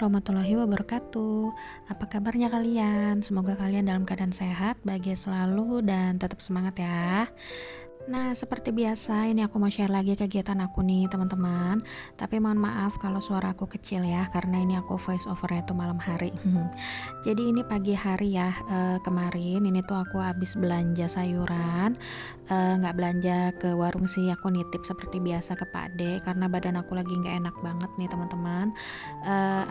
warahmatullahi wabarakatuh. Apa kabarnya kalian? Semoga kalian dalam keadaan sehat, bahagia selalu, dan tetap semangat ya. Nah, seperti biasa, ini aku mau share lagi kegiatan aku nih, teman-teman. Tapi mohon maaf kalau suara aku kecil ya, karena ini aku voice overnya tuh malam hari. Jadi ini pagi hari ya, kemarin ini tuh aku habis belanja sayuran. Nggak belanja ke warung sih, aku nitip seperti biasa ke Pak De, karena badan aku lagi nggak enak banget nih, teman-teman.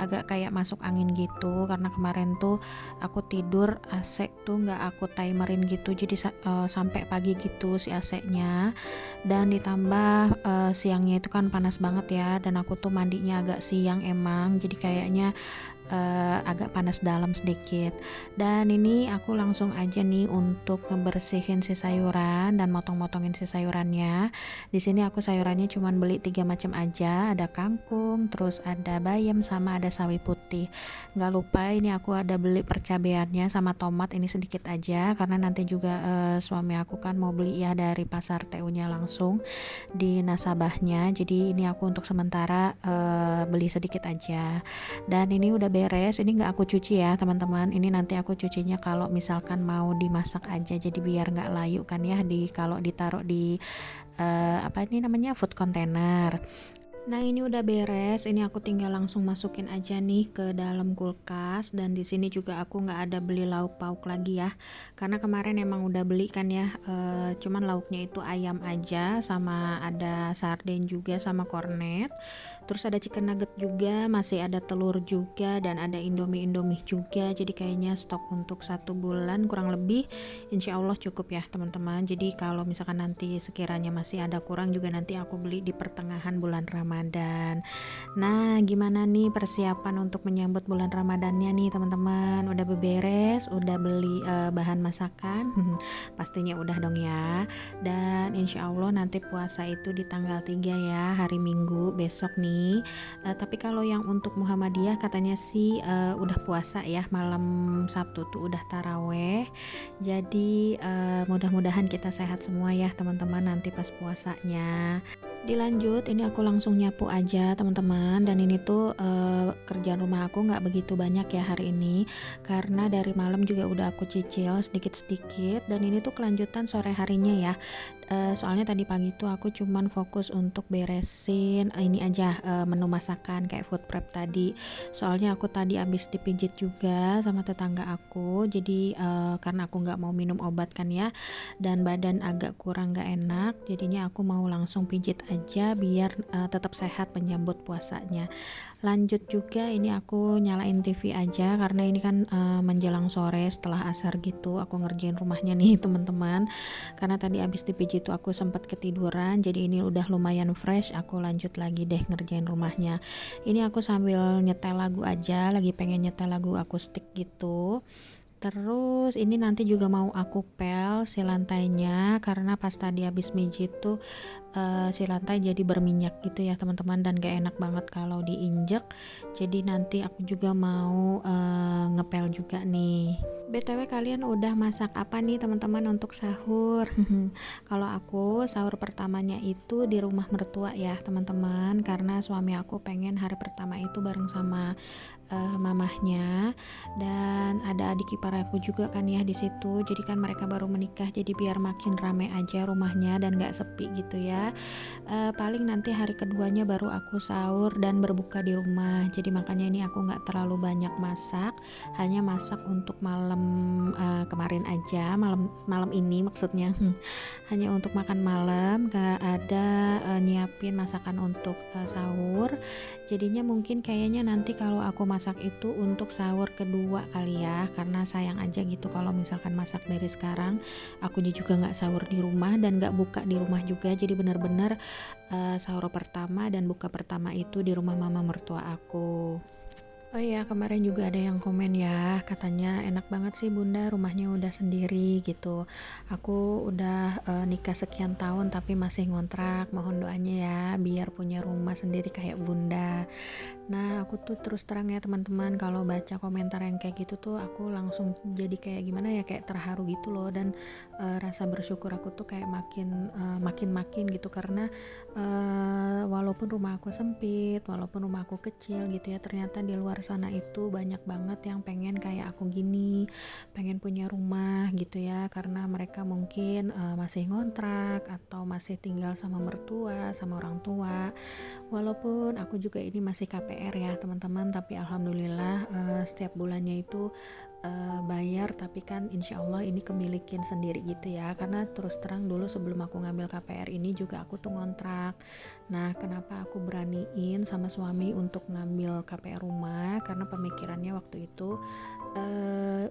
Agak kayak masuk angin gitu, karena kemarin tuh aku tidur AC tuh nggak aku timerin gitu, jadi sampai pagi gitu si AC-nya. Dan ditambah siangnya itu kan panas banget ya, dan aku tuh mandinya agak siang emang, jadi kayaknya agak panas dalam sedikit. Dan ini aku langsung aja nih untuk ngebersihin si sayuran dan motong-motongin si sayurannya. Di sini aku sayurannya cuman beli 3 macam aja, ada kangkung, terus ada bayam, sama ada sawi putih. Nggak lupa ini aku ada beli percabeannya sama tomat, ini sedikit aja karena nanti juga suami aku kan mau beli ya dari pasar TU-nya langsung di nasabahnya. Jadi ini aku untuk sementara beli sedikit aja. Dan ini udah beres, ini nggak aku cuci ya teman-teman, ini nanti aku cucinya kalau misalkan mau dimasak aja, jadi biar nggak layu kan ya kalau ditaruh di apa ini namanya, food container. Nah, ini udah beres, ini aku tinggal langsung masukin aja nih ke dalam kulkas. Dan di sini juga aku nggak ada beli lauk pauk lagi ya, karena kemarin emang udah beli kan ya, cuman lauknya itu ayam aja, sama ada sarden juga, sama kornet, terus ada chicken nugget juga, masih ada telur juga, dan ada indomie juga. Jadi kayaknya stok untuk 1 bulan kurang lebih, insya Allah cukup ya teman-teman. Jadi kalau misalkan nanti sekiranya masih ada kurang juga, nanti aku beli di pertengahan bulan Ramadan. Nah, gimana nih persiapan untuk menyambut bulan Ramadannya nih teman-teman? Udah beberes, udah beli bahan masakan? Pastinya udah dong ya. Dan insya Allah nanti puasa itu di tanggal 3 ya, hari Minggu besok nih. Tapi kalau yang untuk Muhammadiyah katanya sih udah puasa ya, malam Sabtu tuh udah taraweh. Jadi mudah-mudahan kita sehat semua ya teman-teman nanti pas puasanya. Dilanjut, ini aku langsung nyapu aja teman-teman. Dan ini tuh kerjaan rumah aku nggak begitu banyak ya hari ini, karena dari malam juga udah aku cicil sedikit-sedikit. Dan ini tuh kelanjutan sore harinya ya. Soalnya tadi pagi tuh aku cuman fokus untuk beresin ini aja, menu masakan kayak food prep tadi. Soalnya aku tadi habis dipijit juga sama tetangga aku, jadi karena aku nggak mau minum obat kan ya, dan badan agak kurang nggak enak, jadinya aku mau langsung pijit aja biar tetap sehat menyambut puasanya. Lanjut juga, ini aku nyalain TV aja karena ini kan menjelang sore setelah asar gitu, aku ngerjain rumahnya nih teman-teman. Karena tadi habis dipijit tuh aku sempat ketiduran, jadi ini udah lumayan fresh, aku lanjut lagi deh ngerjain rumahnya. Ini aku sambil nyetel lagu aja, lagi pengen nyetel lagu akustik gitu. Terus ini nanti juga mau aku pel si lantainya, karena pas tadi habis mijit tuh si lantai jadi berminyak gitu ya teman-teman, dan gak enak banget kalau diinjek. Jadi nanti aku juga mau ngepel juga nih. BTW, kalian udah masak apa nih teman-teman untuk sahur? Kalau aku sahur pertamanya itu di rumah mertua ya teman-teman, karena suami aku pengen hari pertama itu bareng sama mamahnya, dan ada adik ipar aku juga kan ya di situ. Jadi kan mereka baru menikah, jadi biar makin rame aja rumahnya dan gak sepi gitu ya. Paling nanti hari keduanya baru aku sahur dan berbuka di rumah. Jadi makanya ini aku nggak terlalu banyak masak, hanya masak untuk malam kemarin aja, malam ini maksudnya. Hanya untuk makan malam, gak ada nyiapin masakan untuk sahur. Jadinya mungkin kayaknya nanti kalau aku masak itu untuk sahur kedua kali ya, karena sayang aja gitu kalau misalkan masak dari sekarang akunya juga nggak sahur di rumah dan nggak buka di rumah juga. Jadi benar-benar sahur pertama dan buka pertama itu di rumah mama mertua aku. Oh iya, kemarin juga ada yang komen ya, katanya enak banget sih bunda rumahnya udah sendiri gitu. Aku udah nikah sekian tahun tapi masih ngontrak, mohon doanya ya biar punya rumah sendiri kayak bunda. Nah, aku tuh terus terang ya teman-teman, kalau baca komentar yang kayak gitu tuh aku langsung jadi kayak gimana ya, kayak terharu gitu loh. Dan rasa bersyukur aku tuh kayak makin gitu, karena walaupun rumah aku sempit, walaupun rumah aku kecil gitu ya, ternyata di luar sana itu banyak banget yang pengen kayak aku gini, pengen punya rumah gitu ya, karena mereka mungkin masih ngontrak atau masih tinggal sama mertua, sama orang tua. Walaupun aku juga ini masih KPR ya teman-teman, tapi alhamdulillah setiap bulannya itu bayar, tapi kan insya Allah ini kemilikin sendiri gitu ya, karena terus terang dulu sebelum aku ngambil KPR ini juga aku tuh ngontrak. Nah, kenapa aku beraniin sama suami untuk ngambil KPR rumah, karena pemikirannya waktu itu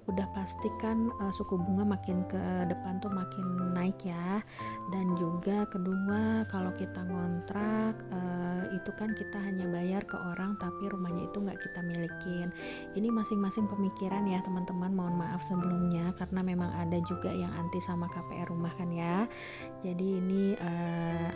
udah pasti kan suku bunga makin ke depan tuh makin naik ya. Dan juga kedua, kalau kita ngontrak itu kan kita hanya bayar ke orang, tapi rumahnya itu nggak kita milikin. Ini masing-masing pemikiran ya teman-teman, mohon maaf sebelumnya karena memang ada juga yang anti sama KPR rumah kan ya. Jadi ini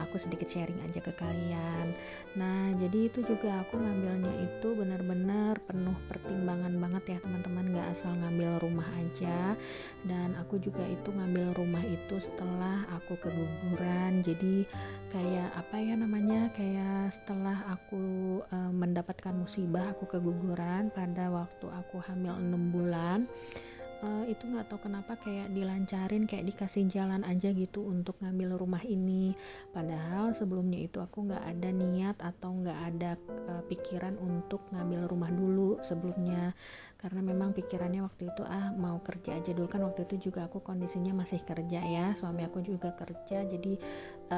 aku sedikit sharing aja ke kalian. Nah, jadi itu juga aku ngambilnya itu benar-benar penuh pertimbangan banget ya teman-teman, gak asal ngambil rumah aja. Dan aku juga itu ngambil rumah itu setelah aku keguguran. Jadi kayak apa ya namanya, kayak setelah aku mendapatkan musibah, aku keguguran pada waktu aku hamil 6 bulan. Itu nggak tahu kenapa kayak dilancarin, kayak dikasih jalan aja gitu untuk ngambil rumah ini. Padahal sebelumnya itu aku nggak ada niat atau nggak ada pikiran untuk ngambil rumah dulu sebelumnya, karena memang pikirannya waktu itu mau kerja aja dulu kan. Waktu itu juga aku kondisinya masih kerja ya, suami aku juga kerja, jadi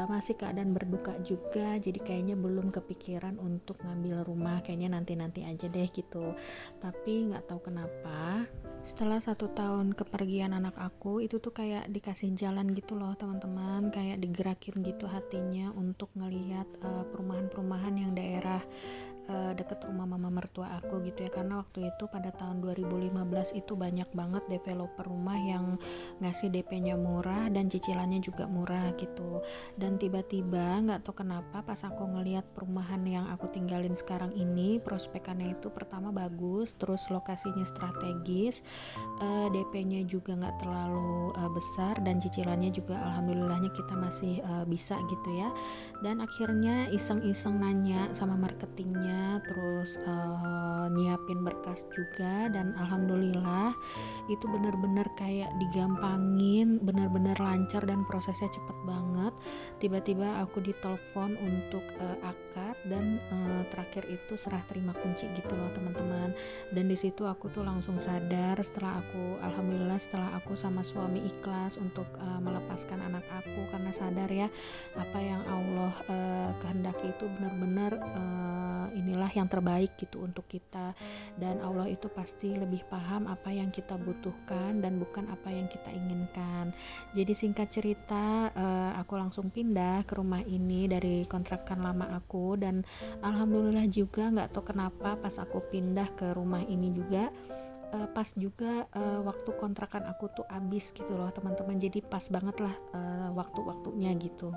masih keadaan berduka juga, jadi kayaknya belum kepikiran untuk ngambil rumah, kayaknya nanti aja deh gitu. Tapi nggak tahu kenapa setelah 1 tahun kepergian anak aku itu tuh kayak dikasih jalan gitu loh teman-teman, kayak digerakin gitu hatinya untuk ngelihat perumahan-perumahan yang daerah deket rumah mama mertua aku gitu ya. Karena waktu itu pada tahun 2015 itu banyak banget developer rumah yang ngasih DP-nya murah dan cicilannya juga murah gitu. Dan tiba-tiba nggak tahu kenapa pas aku ngelihat perumahan yang aku tinggalin sekarang ini, prospekannya itu pertama bagus, terus lokasinya strategis, DP-nya juga nggak terlalu besar, dan cicilannya juga alhamdulillahnya kita masih bisa gitu ya. Dan akhirnya iseng-iseng nanya sama marketingnya, terus nyiapin berkas juga, dan alhamdulillah itu benar-benar kayak digampangin, benar-benar lancar dan prosesnya cepet banget. Tiba-tiba aku ditelepon untuk akad, dan terakhir itu serah terima kunci gitu loh teman-teman. Dan di situ aku tuh langsung sadar, setelah aku sama suami ikhlas untuk melepaskan anak aku, karena sadar ya apa yang Allah kehendaki itu benar-benar inilah yang terbaik gitu untuk kita, dan Allah itu pasti lebih paham apa yang kita butuhkan dan bukan apa yang kita inginkan. Jadi singkat cerita aku langsung pindah ke rumah ini dari kontrakan lama aku, dan alhamdulillah juga nggak tahu kenapa pas aku pindah ke rumah ini juga pas juga waktu kontrakan aku tuh habis gitu loh teman-teman. Jadi pas banget lah waktu-waktunya gitu.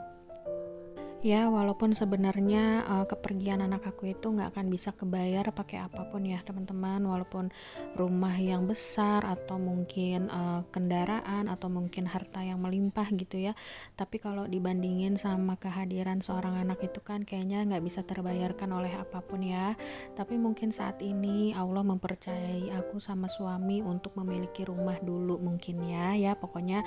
Ya, walaupun sebenarnya kepergian anak aku itu nggak akan bisa kebayar pakai apapun ya teman-teman, walaupun rumah yang besar atau mungkin kendaraan atau mungkin harta yang melimpah gitu ya. Tapi kalau dibandingin sama kehadiran seorang anak itu kan kayaknya nggak bisa terbayarkan oleh apapun ya. Tapi mungkin saat ini Allah mempercayai aku sama suami untuk memiliki rumah dulu mungkin ya pokoknya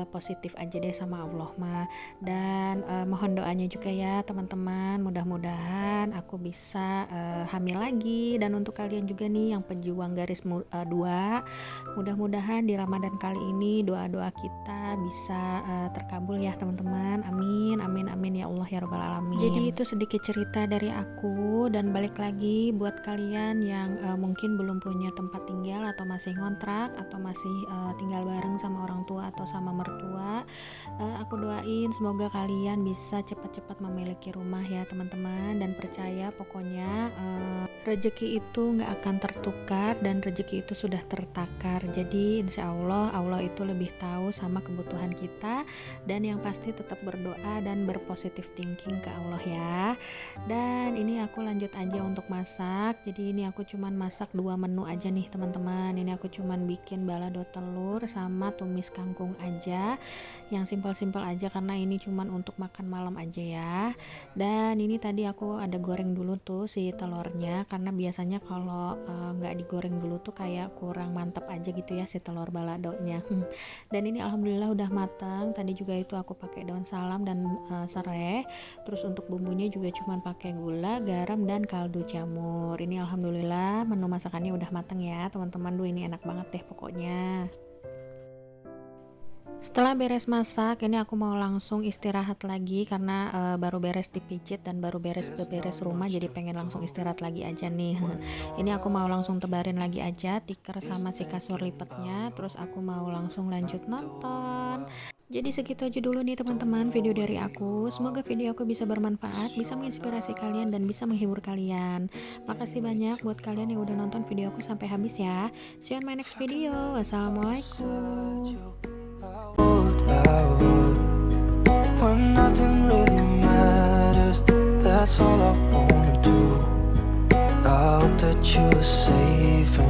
positif aja deh sama Allah mah. Dan mohon doanya juga ya teman-teman, mudah-mudahan aku bisa hamil lagi. Dan untuk kalian juga nih yang pejuang garis 2, mudah-mudahan di Ramadan kali ini doa-doa kita bisa terkabul ya teman-teman. Amin amin amin ya Allah ya rabbal alamin. Jadi itu sedikit cerita dari aku, dan balik lagi buat kalian yang mungkin belum punya tempat tinggal atau masih ngontrak atau masih tinggal bareng sama orang tua atau sama mertua, aku doain semoga kalian bisa cepat cepat-cepat memiliki rumah ya teman-teman, dan percaya pokoknya rezeki itu nggak akan tertukar dan rezeki itu sudah tertakar. Jadi insya Allah Allah itu lebih tahu sama kebutuhan kita, dan yang pasti tetap berdoa dan berpositif thinking ke Allah ya. Dan ini aku lanjut aja untuk masak. Jadi ini aku cuman masak 2 menu aja nih teman-teman. Ini aku cuman bikin balado telur sama tumis kangkung aja, yang simpel-simpel aja karena ini cuman untuk makan malam aja ya. Dan ini tadi aku ada goreng dulu tuh si telurnya, karena biasanya kalau nggak digoreng dulu tuh kayak kurang mantep aja gitu ya si telur baladonya. Dan ini alhamdulillah udah matang. Tadi juga itu aku pakai daun salam dan serai. Terus untuk bumbunya juga cuman pakai gula, garam, dan kaldu jamur. Ini alhamdulillah menu masakannya udah matang ya teman-teman. Duh ini enak banget deh pokoknya. Setelah beres masak, ini aku mau langsung istirahat lagi karena baru beres dipijit dan baru beres rumah, jadi pengen langsung istirahat lagi aja nih. Ini aku mau langsung tebarin lagi aja tikar sama si kasur lipatnya, terus aku mau langsung lanjut nonton. Jadi segitu aja dulu nih teman-teman video dari aku. Semoga video aku bisa bermanfaat, bisa menginspirasi kalian dan bisa menghibur kalian. Makasih banyak buat kalian yang udah nonton video aku sampai habis ya. See you on my next video. Wassalamualaikum. When nothing really matters, that's all I wanna do. I hope that you're safe and